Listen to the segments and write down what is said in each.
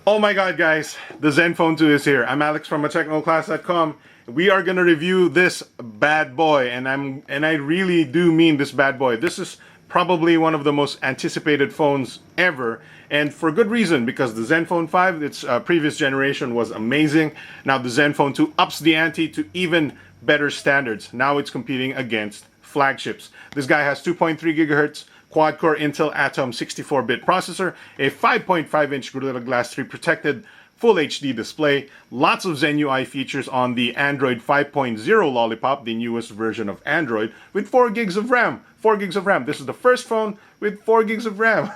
Oh my god, guys, the Zenfone 2 is here. I'm Alex from technoclass.com. We are gonna review this bad boy, and I really do mean this bad boy. This is probably one of the most anticipated phones ever, and for good reason, because the Zenfone 5, its previous generation, was amazing. Now the Zenfone 2 ups the ante to even better standards. Now it's competing against flagships. This guy has 2.3 gigahertz quad-core Intel Atom 64-bit processor, a 5.5-inch Gorilla Glass 3 protected Full HD display, lots of Zen UI features on the Android 5.0 Lollipop, the newest version of Android, with 4 gigs of RAM. 4 gigs of RAM. This is the first phone with 4 gigs of RAM.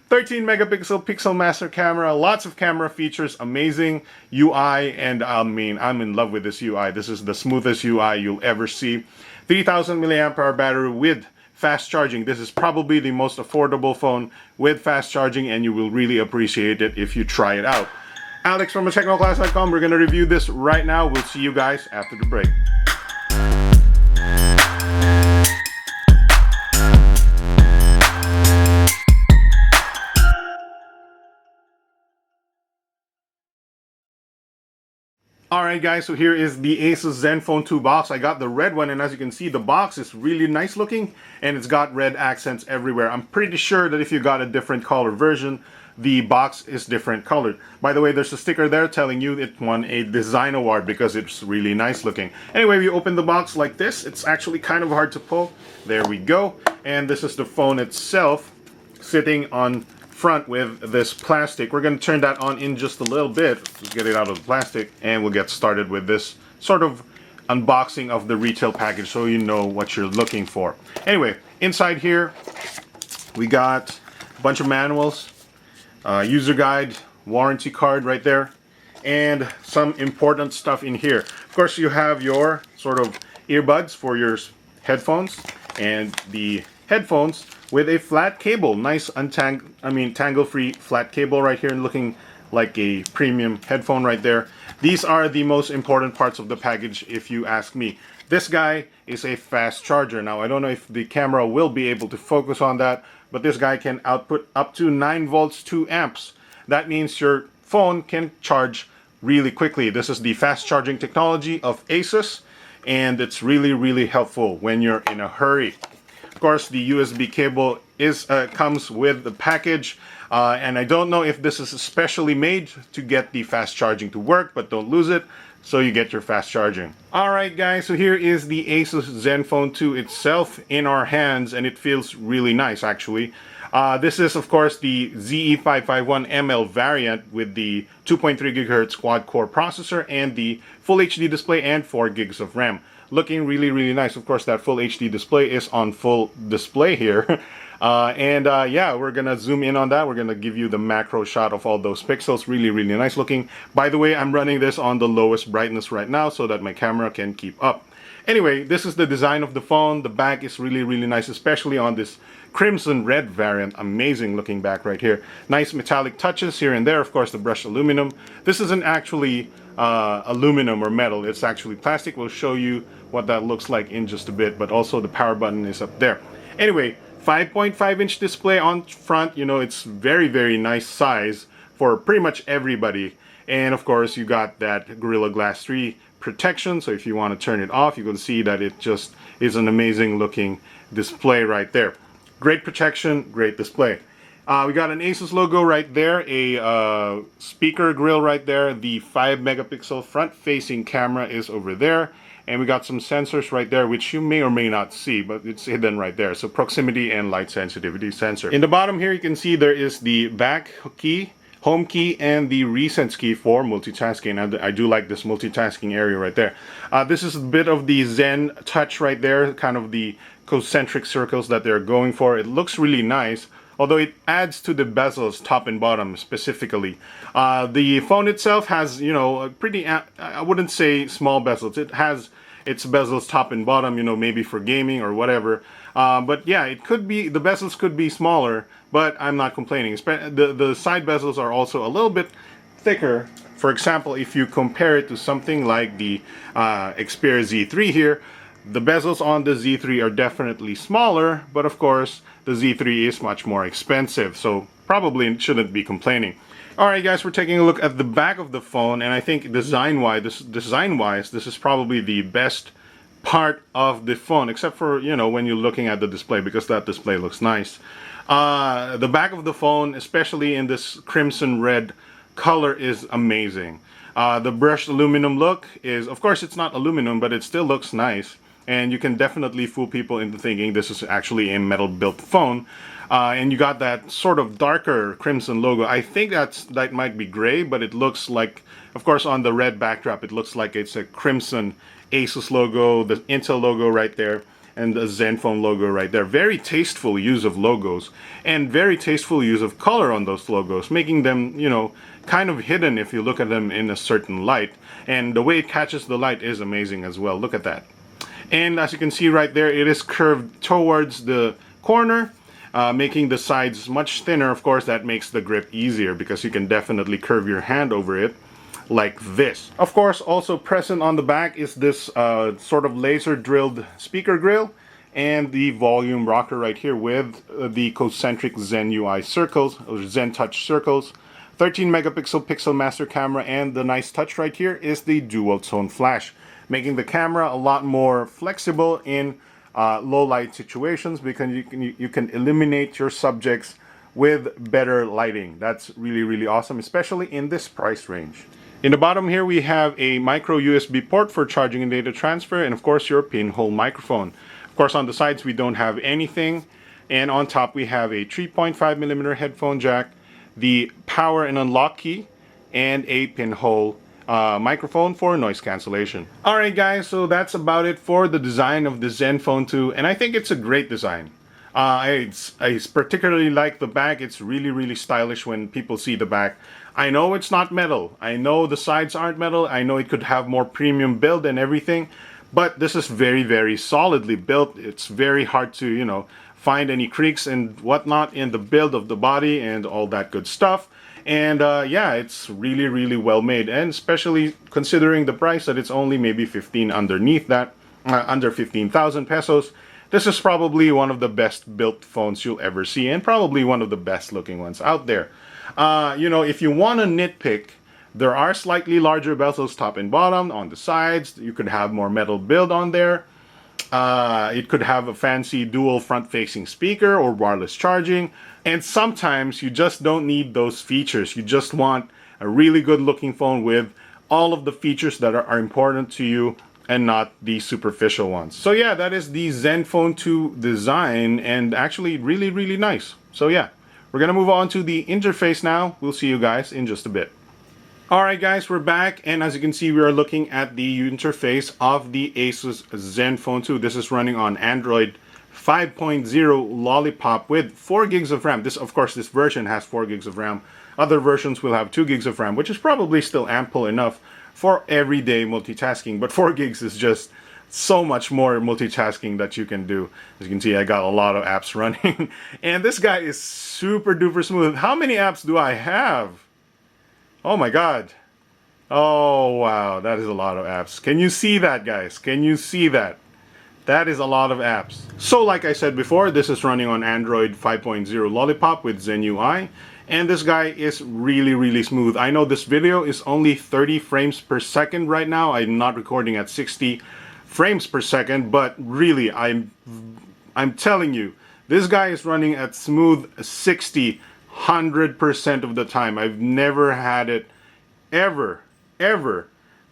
13 megapixel pixel master camera, lots of camera features, amazing UI, and I'm in love with this UI. This is the smoothest UI you'll ever see. 3000 milliamp hour battery with fast charging. This is probably the most affordable phone with fast charging, and you will really appreciate it if you try it out. Alex from technoclass.com. We're going to review this right now. We'll see you guys after the break. Alright guys, so here is the Asus Zenfone 2 box. I got the red one, and as you can see, the box is really nice looking, and it's got red accents everywhere. I'm pretty sure that if you got a different color version, the box is different colored. By the way, there's a sticker there telling you it won a design award because it's really nice looking. Anyway, we open the box like this. It's actually kind of hard to pull. There we go. And this is the phone itself sitting on front with this plastic. We're going to turn that on in just a little bit to get it out of the plastic, and we'll get started with this sort of unboxing of the retail package so you know what you're looking for. Anyway, inside here we got a bunch of manuals, user guide, warranty card right there, and some important stuff in here. Of course, you have your sort of earbuds for your headphones, and the headphones with a flat cable, nice tangle-free flat cable right here, and looking like a premium headphone right there. These are the most important parts of the package if you ask me. This guy is a fast charger. Now I don't know if the camera will be able to focus on that, but this guy can output up to 9 volts 2 amps. That means your phone can charge really quickly. This is the fast charging technology of Asus, and it's really helpful when you're in a hurry. Of course, the USB cable comes with the package, and I don't know if this is especially made to get the fast charging to work, but don't lose it, so you get your fast charging. Alright guys, so here is the Asus Zenfone 2 itself in our hands, and it feels really nice actually. This is of course the ZE551ML variant with the 2.3 GHz quad-core processor and the Full HD display and 4 gigs of RAM. Looking really nice. Of course, that Full HD display is on full display here. Yeah, we're gonna zoom in on that. We're gonna give you the macro shot of all those pixels. Really nice looking. By the way, I'm running this on the lowest brightness right now so that my camera can keep up. Anyway, this is the design of the phone. The back is really nice, especially on this crimson red variant. Amazing looking back right here. Nice metallic touches here and there. Of course, the brushed aluminum. This isn't actually aluminum or metal. It's actually plastic. We'll show you what that looks like in just a bit, but also the power button is up there. Anyway, 5.5-inch display on front. You know, it's very nice size for pretty much everybody. And of course, you got that Gorilla Glass 3 protection, so if you want to turn it off, you can see that it just is an amazing looking display right there. Great protection, great display. We got an Asus logo right there, a speaker grill right there, the 5 megapixel front facing camera is over there, and we got some sensors right there which you may or may not see, but it's hidden right there. So proximity and light sensitivity sensor. In the bottom here you can see there is the back key, home key, and the recents key for multitasking. I do like this multitasking area right there. This is a bit of the Zen touch right there, kind of the concentric circles that they're going for. It looks really nice, although it adds to the bezels top and bottom specifically. The phone itself has, you know, a pretty, I wouldn't say small bezels. It has its bezels top and bottom, you know, maybe for gaming or whatever. But yeah, it could be, the bezels could be smaller, but I'm not complaining. The side bezels are also a little bit thicker. For example, if you compare it to something like the Xperia Z3 here, the bezels on the Z3 are definitely smaller, but of course the Z3 is much more expensive, so probably shouldn't be complaining. Alright guys, we're taking a look at the back of the phone, and I think design-wise, this is probably the best part of the phone, except for, you know, when you're looking at the display, because that display looks nice. The back of the phone, especially in this crimson red color, is amazing. The brushed aluminum look is, of course it's not aluminum, but it still looks nice, and you can definitely fool people into thinking this is actually a metal built phone. And you got that sort of darker crimson logo. I think that might be gray, but it looks like, of course on the red backdrop, it looks like it's a crimson Asus logo, the Intel logo right there, and the Zenfone logo right there. Very tasteful use of logos, and very tasteful use of color on those logos, making them, you know, kind of hidden if you look at them in a certain light. And the way it catches the light is amazing as well. Look at that. And as you can see right there, it is curved towards the corner, making the sides much thinner. Of course, that makes the grip easier because you can definitely curve your hand over it like this. Of course, also present on the back is this sort of laser drilled speaker grill and the volume rocker right here with the concentric Zen UI circles, or Zen Touch circles. 13 megapixel pixel master camera, and the nice touch right here is the dual tone flash, making the camera a lot more flexible in low light situations, because you can illuminate your subjects with better lighting. That's really awesome, especially in this price range. In the bottom here we have a micro USB port for charging and data transfer, and of course your pinhole microphone. Of course on the sides we don't have anything, and on top we have a 3.5mm headphone jack, the power and unlock key, and a pinhole microphone for noise cancellation. Alright guys, so that's about it for the design of the Zenfone 2, and I think it's a great design. I particularly like the back. It's really stylish when people see the back. I know it's not metal, I know the sides aren't metal, I know it could have more premium build and everything, but this is very solidly built. It's very hard to, you know, find any creaks and whatnot in the build of the body and all that good stuff. And yeah, it's really well made, and especially considering the price that it's only maybe 15 underneath that, under 15,000 pesos. This is probably one of the best built phones you'll ever see, and probably one of the best looking ones out there. You know, if you want to nitpick, there are slightly larger bezels top and bottom on the sides. You could have more metal build on there. It could have a fancy dual front-facing speaker or wireless charging, and sometimes you just don't need those features. You just want a really good looking phone with all of the features that are important to you and not the superficial ones. So yeah, that is the Zenfone 2 design, and actually really nice. So yeah, we're gonna move on to the interface now. We'll see you guys in just a bit. Alright guys, we're back, and as you can see we are looking at the interface of the Asus Zenfone 2. This is running on Android 5.0 Lollipop with 4 gigs of RAM. This, of course, this version has 4 gigs of RAM. Other versions will have 2 gigs of RAM, which is probably still ample enough for everyday multitasking, but 4 gigs is just so much more multitasking that you can do. As you can see, I got a lot of apps running, and this guy is super duper smooth. How many apps do I have? Oh my god. Oh wow, that is a lot of apps. Can you see that, guys? Can you see that? That is a lot of apps. So like I said before, this is running on Android 5.0 Lollipop with Zen UI, and this guy is really smooth. I know this video is only 30 frames per second right now. I'm not recording at 60 frames per second, but really I'm telling you, this guy is running at smooth 60, 100% of the time. I've never had it ever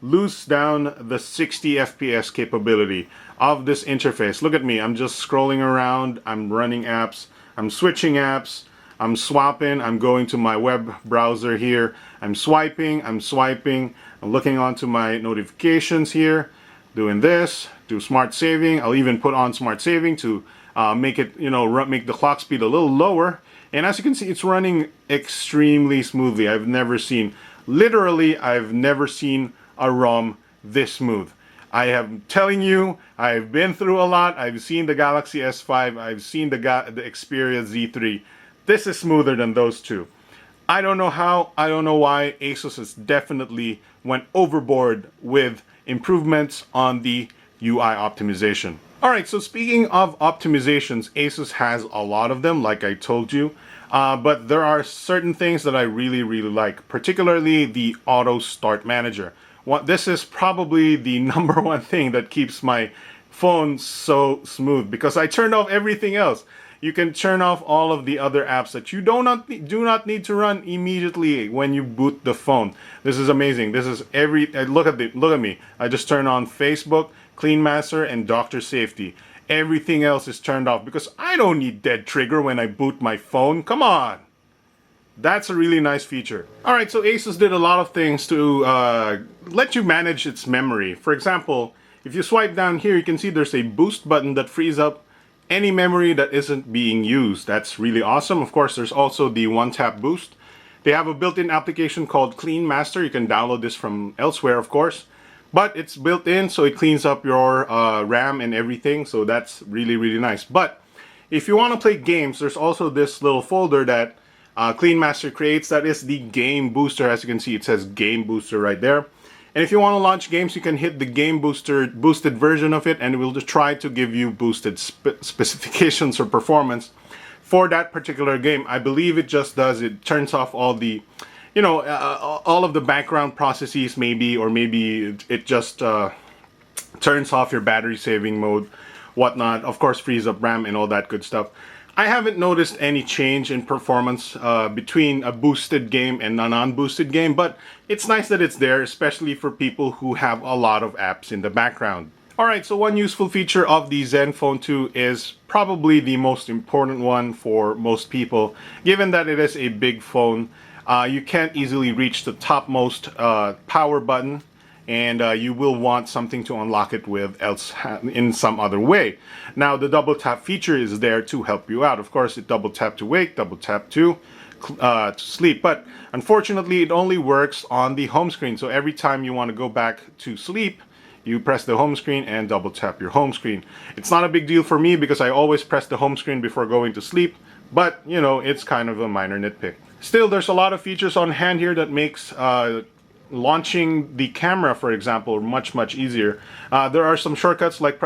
lose down the 60 FPS capability of this interface. Look at me, I'm just scrolling around, I'm running apps, I'm switching apps, I'm swapping, I'm going to my web browser here, I'm swiping, I'm looking onto my notifications here, doing this, do smart saving. I'll even put on smart saving to make it, you know, make the clock speed a little lower. And as you can see, it's running extremely smoothly. I've never seen, literally, I've never seen a ROM this smooth. I am telling you, I've been through a lot. I've seen the Galaxy S5, I've seen the Xperia Z3. This is smoother than those two. I don't know how, I don't know why. Asus has definitely went overboard with improvements on the UI optimization. Alright, so speaking of optimizations, Asus has a lot of them, like I told you. But there are certain things that I really, really like, particularly the auto start manager. This is probably the number one thing that keeps my phone so smooth because I turned off everything else. You can turn off all of the other apps that you do not need to run immediately when you boot the phone. This is amazing. This is look at me. I just turned on Facebook, Clean Master, and Doctor Safety. Everything else is turned off because I don't need Dead Trigger when I boot my phone. Come on. That's a really nice feature. Alright, so Asus did a lot of things to let you manage its memory. For example, if you swipe down here, you can see there's a boost button that frees up any memory that isn't being used. That's really awesome. Of course, there's also the one-tap boost. They have a built-in application called Clean Master. You can download this from elsewhere, of course. But it's built in, so it cleans up your RAM and everything. So that's really, really nice. But if you want to play games, there's also this little folder that Clean Master creates. That is the Game Booster. As you can see, it says Game Booster right there. And if you want to launch games, you can hit the Game Booster boosted version of it, and it will just try to give you boosted specifications or performance for that particular game. I believe it just does. It turns off all the, all of the background processes, maybe, or maybe it just turns off your battery saving mode, whatnot. Of course, frees up RAM and all that good stuff. I haven't noticed any change in performance between a boosted game and a non-boosted game, but it's nice that it's there, especially for people who have a lot of apps in the background. Alright, so one useful feature of the Zenfone 2 is probably the most important one for most people. Given that it is a big phone, you can't easily reach the topmost power button, and you will want something to unlock it with else in some other way. Now the double tap feature is there to help you out. Of course, it double tap to wake, double tap to sleep, but unfortunately it only works on the home screen. So every time you want to go back to sleep, you press the home screen and double tap your home screen. It's not a big deal for me because I always press the home screen before going to sleep, but it's kind of a minor nitpick. Still, there's a lot of features on hand here that makes launching the camera, for example, much easier. There are some shortcuts like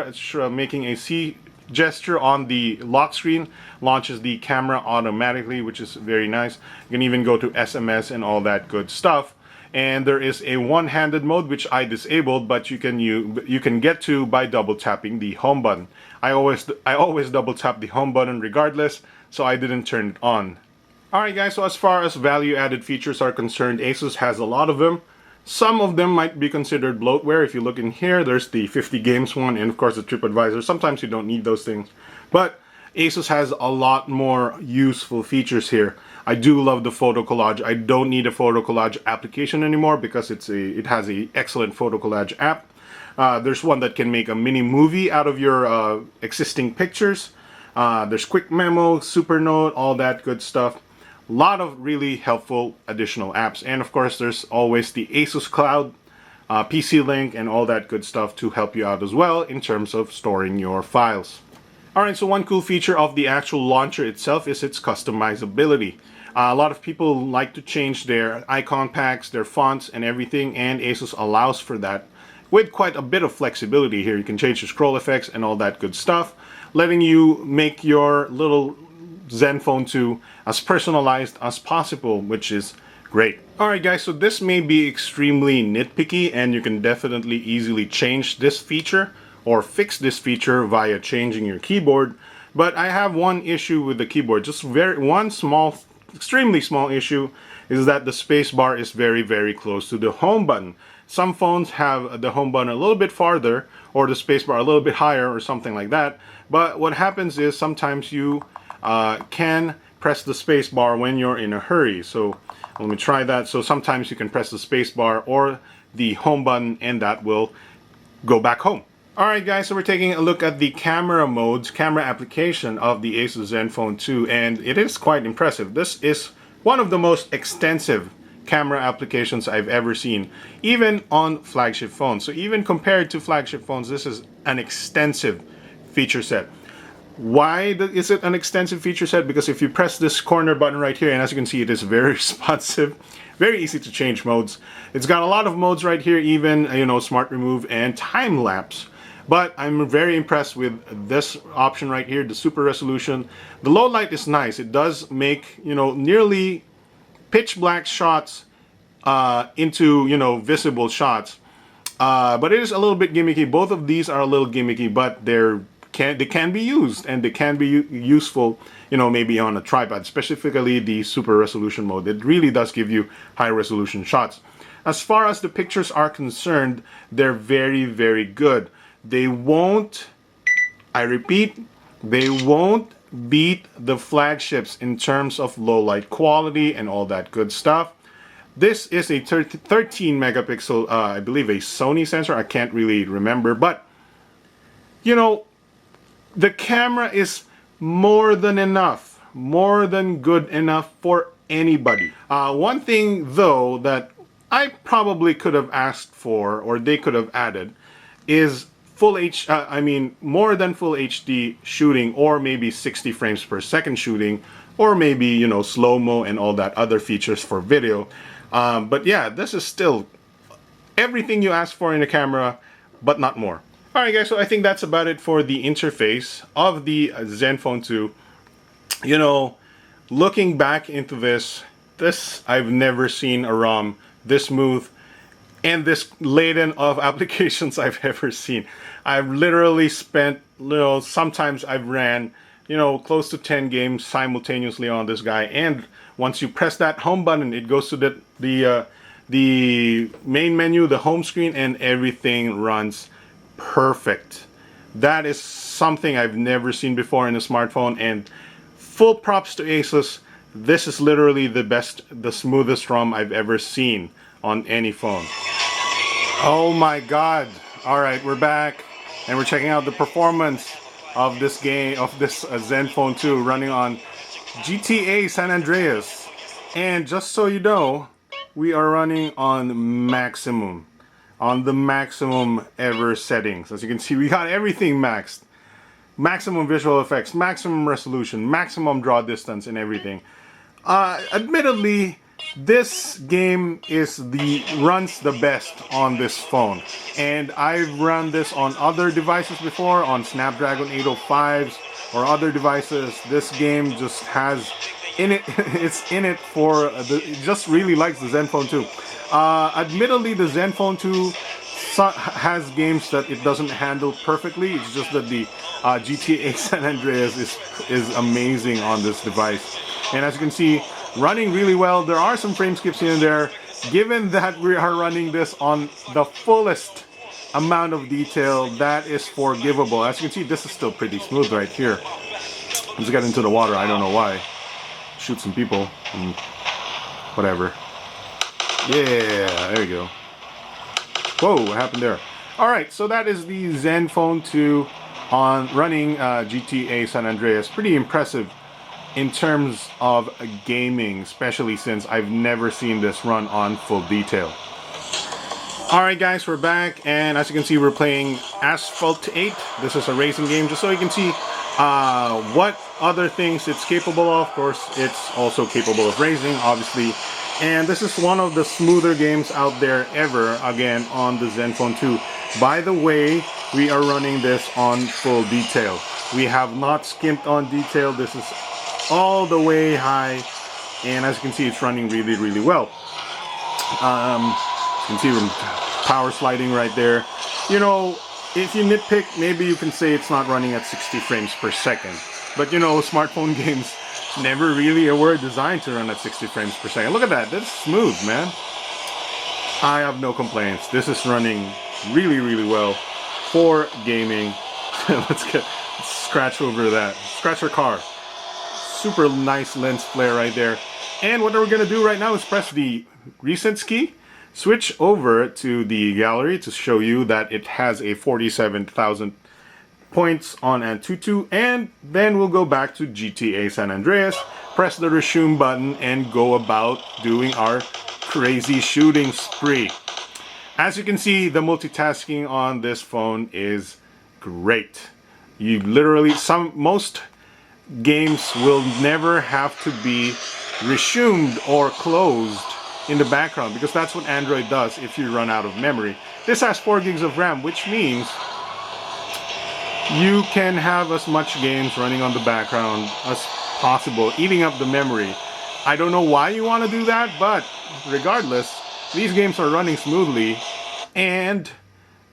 making a C gesture on the lock screen launches the camera automatically, which is very nice. You can even go to SMS and all that good stuff. And there is a one-handed mode which I disabled, but you can get to by double tapping the home button. I always double tap the home button regardless, so I didn't turn it on. Alright guys, so as far as value-added features are concerned, Asus has a lot of them. Some of them might be considered bloatware. If you look in here, there's the 50 games one, and of course the TripAdvisor. Sometimes you don't need those things. But Asus has a lot more useful features here. I do love the photo collage. I don't need a photo collage application anymore because it has an excellent photo collage app. There's one that can make a mini movie out of your existing pictures. There's Quick Memo, Supernote, all that good stuff. A lot of really helpful additional apps, and of course there's always the Asus Cloud, PC Link, and all that good stuff to help you out as well in terms of storing your files. Alright, so one cool feature of the actual launcher itself is its customizability. A lot of people like to change their icon packs, their fonts, and everything, and Asus allows for that with quite a bit of flexibility here. You can change your scroll effects and all that good stuff, letting you make your little Zenfone 2 as personalized as possible, which is great. Alright guys, so this may be extremely nitpicky, and you can definitely easily change this feature or fix this feature via changing your keyboard, but I have one issue with the keyboard. Just one small, extremely small issue is that the space bar is very close to the home button. Some phones have the home button a little bit farther, or the space bar a little bit higher, or something like that. But what happens is sometimes you can press the space bar when you're in a hurry. So let me try that. So sometimes you can press the space bar or the home button, and that will go back home. Alright guys, so we're taking a look at the camera modes, camera application of the Asus Zenfone 2, and it is quite impressive. This is one of the most extensive camera applications I've ever seen, even on flagship phones. So even compared to flagship phones, this is an extensive feature set. Why is it an extensive feature set? Because if you press this corner button right here, and as you can see, it is very responsive, very easy to change modes. It's got a lot of modes right here, even, smart remove and time lapse. But I'm very impressed with this option right here, the super resolution. The low light is nice. It does make, you know, nearly pitch black shots into, you know, visible shots. But it is a little bit gimmicky. Both of these are a little gimmicky, but they can be used, and they can be useful, you know, maybe on a tripod, specifically the super resolution mode. It really does give you high resolution shots. As far as the pictures are concerned, they're very, very good. They won't, I repeat, they won't beat the flagships in terms of low light quality and all that good stuff. This is a 13 megapixel, I believe a Sony sensor. I can't really remember, but you know, the camera is more than enough, more than good enough for anybody. One thing though that I probably could have asked for, or they could have added, is more than full HD shooting, or maybe 60 frames per second shooting, or maybe, you know, slow-mo and all that other features for video. But yeah, this is still everything you asked for in a camera, but not more. Alright guys, so I think that's about it for the interface of the Zenfone 2. You know, looking back into this I've never seen a ROM this smooth and this laden of applications I've ever seen. I've literally spent, you know, sometimes I've ran, you know, close to 10 games simultaneously on this guy, and once you press that home button, it goes to the main menu, the home screen, and everything runs perfect. That is something I've never seen before in a smartphone, and full props to Asus. This is literally the best, the smoothest ROM I've ever seen on any phone. Oh my god. Alright, we're back and we're checking out the performance of this game, of this Zenfone 2 running on GTA San Andreas. And just so you know, we are running on maximum. On the maximum ever settings. As you can see, we got everything maxed. Maximum visual effects, maximum resolution, maximum draw distance, and everything. Admittedly, this game runs the best on this phone, and I've run this on other devices before, on Snapdragon 805s or other devices. This game just has in it, it's in it for it just really likes the Zenfone 2. Admittedly, the Zenfone 2 has games that it doesn't handle perfectly. It's just that the GTA San Andreas is amazing on this device, and as you can see, running really well. There are some frame skips here and there. Given that we are running this on the fullest amount of detail, that is forgivable. As you can see, this is still pretty smooth right here. Let's get into the water. I don't know why. Shoot some people and whatever. Yeah, there you go. Whoa, what happened there? Alright, so that is the Zenfone 2 on running GTA San Andreas. Pretty impressive in terms of gaming, especially since I've never seen this run on full detail. Alright guys, we're back, and as you can see, we're playing Asphalt 8. This is a racing game, just so you can see what other things it's capable of. Of course, it's also capable of racing, obviously. And this is one of the smoother games out there ever, again, on the Zenfone 2. By the way, we are running this on full detail. We have not skimped on detail. This is all the way high, and as you can see, it's running really, really well. You can see them power sliding right there. You know, if you nitpick, maybe you can say it's not running at 60 frames per second. But you know, smartphone games never really were designed to run at 60 frames per second. Look at that, that's smooth, man. I have no complaints. This is running really, really well for gaming. Let's scratch over that. Scratch our car. Super nice lens flare right there. And what we're gonna do right now is press the recents key, switch over to the gallery to show you that it has a 47,000 points on Antutu, and then we'll go back to GTA San Andreas, press the resume button, and go about doing our crazy shooting spree. As you can see, the multitasking on this phone is great. You literally, most games will never have to be resumed or closed in the background, because that's what Android does if you run out of memory. This has 4 gigs of RAM, which means you can have as much games running on the background as possible, eating up the memory. I don't know why you want to do that, but regardless, these games are running smoothly and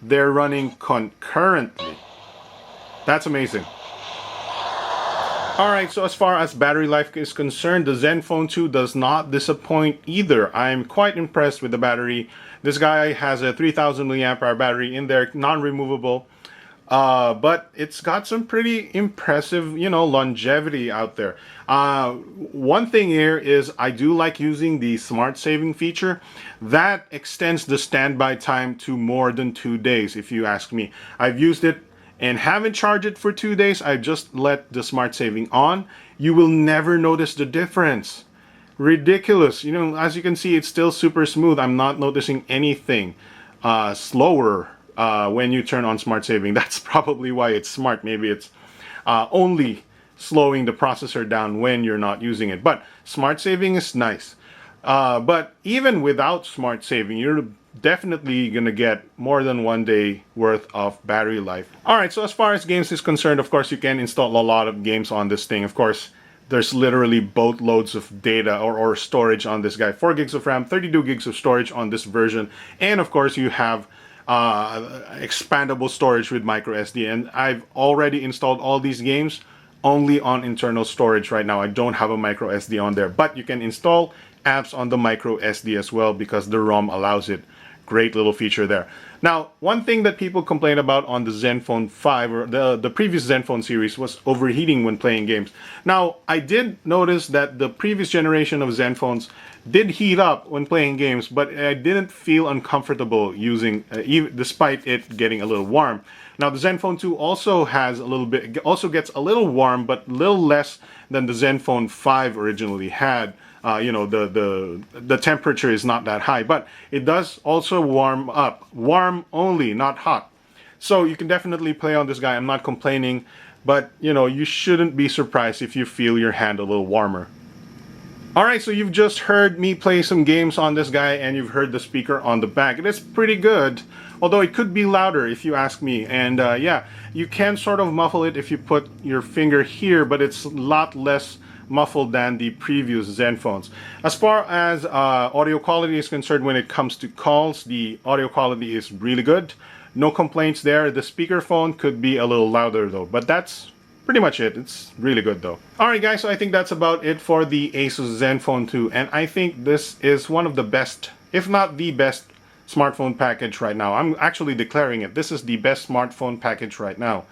they're running concurrently. That's amazing. Alright, so as far as battery life is concerned, the Zenfone 2 does not disappoint either. I'm quite impressed with the battery. This guy has a 3000 milliamp hour battery in there, non-removable. But it's got some pretty impressive, longevity out there. One thing here is I do like using the smart saving feature. That extends the standby time to more than 2 days, if you ask me. I've used it and haven't charged it for 2 days. I just let the smart saving on. You will never notice the difference. Ridiculous. As you can see, it's still super smooth. I'm not noticing anything slower when you turn on smart saving. That's probably why it's smart. Maybe it's only slowing the processor down when you're not using it. But smart saving is nice. But even without smart saving, you're definitely gonna get more than 1 day worth of battery life. Alright, so as far as games is concerned, of course you can install a lot of games on this thing. Of course, there's literally boatloads of data or storage on this guy. 4 gigs of RAM, 32 gigs of storage on this version, and of course you have expandable storage with micro SD. And I've already installed all these games only on internal storage right now. I don't have a micro SD on there, but you can install apps on the micro SD as well because the ROM allows it. Great little feature there. Now, one thing that people complain about on the Zenfone 5 or the previous Zenfone series was overheating when playing games. Now, I did notice that the previous generation of Zenfones did heat up when playing games, but I didn't feel uncomfortable using, even despite it getting a little warm. Now, the Zenfone 2 also has a little bit, also gets a little warm, but a little less than the Zenfone 5 originally had. The temperature is not that high, but it does also warm up. Warm only, not hot. So you can definitely play on this guy. I'm not complaining, but you shouldn't be surprised if you feel your hand a little warmer. Alright, so you've just heard me play some games on this guy and you've heard the speaker on the back. It is pretty good, although it could be louder if you ask me. And yeah, you can sort of muffle it if you put your finger here, but it's a lot less muffled than the previous Zenfones. As far as audio quality is concerned, when it comes to calls, the audio quality is really good. No complaints there. The speakerphone could be a little louder though, but that's pretty much it. It's really good though. Alright guys, so I think that's about it for the Asus Zenfone 2, and I think this is one of the best, if not the best, smartphone package right now. I'm actually declaring it. This is the best smartphone package right now.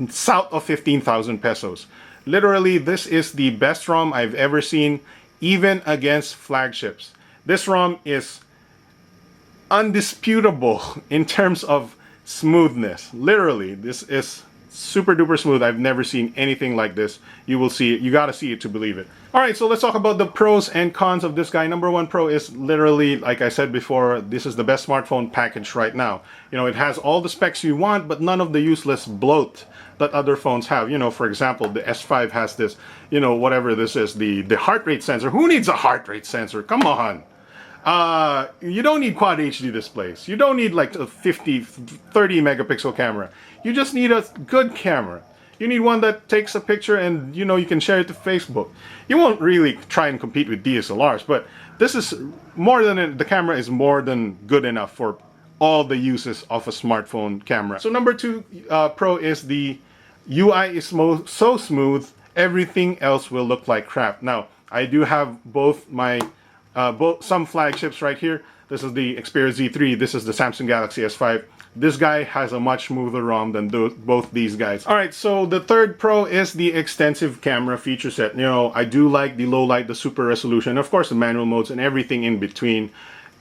South of 15,000 pesos. Literally, this is the best ROM I've ever seen, even against flagships. This ROM is undisputable in terms of smoothness. Literally, this is super duper smooth. I've never seen anything like this. You will see it. You gotta see it to believe it. Alright, so let's talk about the pros and cons of this guy. Number one pro is literally, like I said before, this is the best smartphone package right now. It has all the specs you want, but none of the useless bloat that other phones have. For example, the S5 has this, whatever this is, the heart rate sensor. Who needs a heart rate sensor? Come on. You don't need quad HD displays. You don't need like a 30 megapixel camera. You just need a good camera. You need one that takes a picture and you can share it to Facebook. You won't really try and compete with DSLRs, but this is more than the camera is more than good enough for all the uses of a smartphone camera. So number two pro is the UI is so smooth, everything else will look like crap. Now, I do have both my some flagships right here. This is the Xperia Z3. This is the Samsung Galaxy S5. This guy has a much smoother ROM than both these guys. Alright, so the third pro is the extensive camera feature set. I do like the low light, the super resolution, of course the manual modes and everything in between.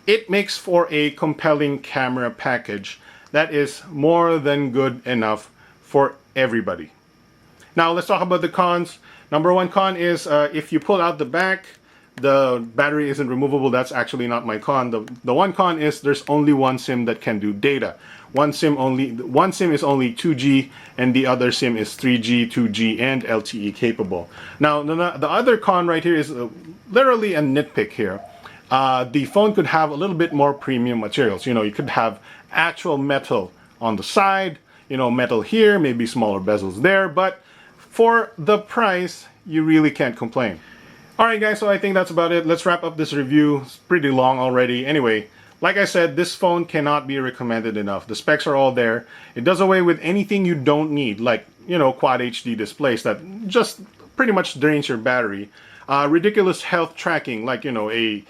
It makes for a compelling camera package that is more than good enough for everybody. Now let's talk about the cons. Number one con is if you pull out the back, the battery isn't removable. That's actually not my con. The one con is there's only one SIM that can do data. One SIM is only 2G and the other SIM is 3G, 2G and LTE capable. Now the other con right here is literally a nitpick here. The phone could have a little bit more premium materials. You could have actual metal on the side. you know, metal here, maybe smaller bezels there, but for the price, you really can't complain. Alright guys, so I think that's about it. Let's wrap up this review. It's pretty long already. Anyway, like I said, this phone cannot be recommended enough. The specs are all there. It does away with anything you don't need, like, you know, quad HD displays that just pretty much drains your battery. Ridiculous health tracking, like, you know, a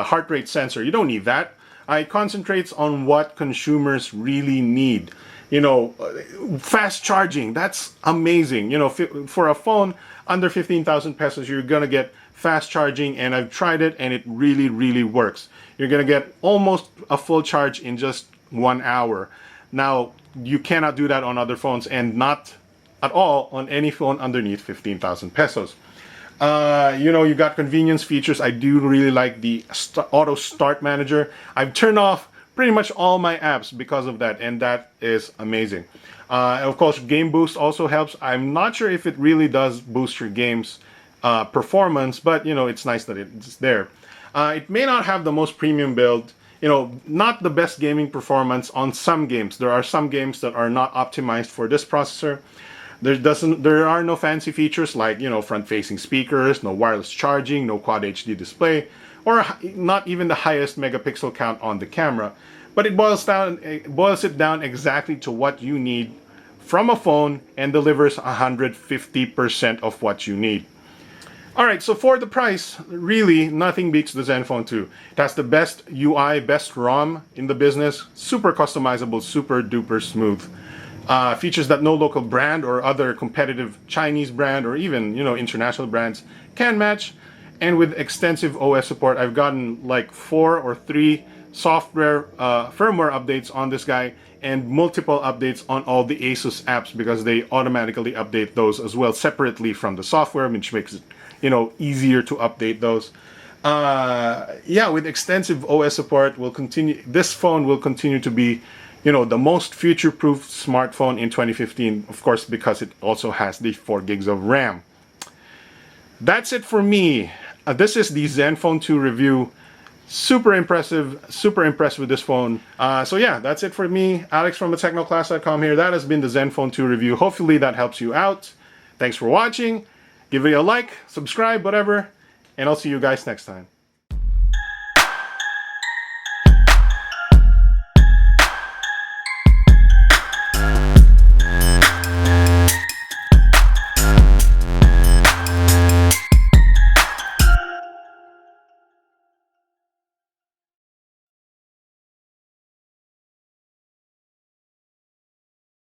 heart rate sensor. You don't need that. It concentrates on what consumers really need. You know, fast charging, that's amazing. You know, for a phone under 15,000 pesos, you're gonna get fast charging, and I've tried it and it really, really works. You're gonna get almost a full charge in just 1 hour. Now, you cannot do that on other phones, and not at all on any phone underneath 15,000 pesos. You know, you got convenience features. I do really like the auto start manager. I've turned off pretty much all my apps because of that, and that is amazing. Of course, game boost also helps. I'm not sure if it really does boost your game's performance, but you know, it's nice that it's there. It may not have the most premium build, you know, not the best gaming performance on some games. There are some games that are not optimized for this processor. There are no fancy features like, you know, front-facing speakers, no wireless charging, no quad HD display, or not even the highest megapixel count on the camera. But it boils it down exactly to what you need from a phone and delivers 150% of what you need. Alright, so for the price, really nothing beats the Zenfone 2. It has the best UI, best ROM in the business, super customizable, super duper smooth. Features that no local brand or other competitive Chinese brand or even, you know, international brands can match. And with extensive OS support, I've gotten like 4 or 3 software firmware updates on this guy, and multiple updates on all the Asus apps, because they automatically update those as well separately from the software, which makes it, you know, easier to update those. Yeah, with extensive OS support, this phone will continue to be, you know, the most future-proof smartphone in 2015, of course, because it also has the 4 gigs of RAM. That's it for me. This is the Zenfone 2 review. Super impressive, super impressed with this phone. So yeah, that's it for me. Alex from thetechnoclass.com here. That has been the Zenfone 2 review. Hopefully that helps you out. Thanks for watching. Give it a like, subscribe, whatever, and I'll see you guys next time.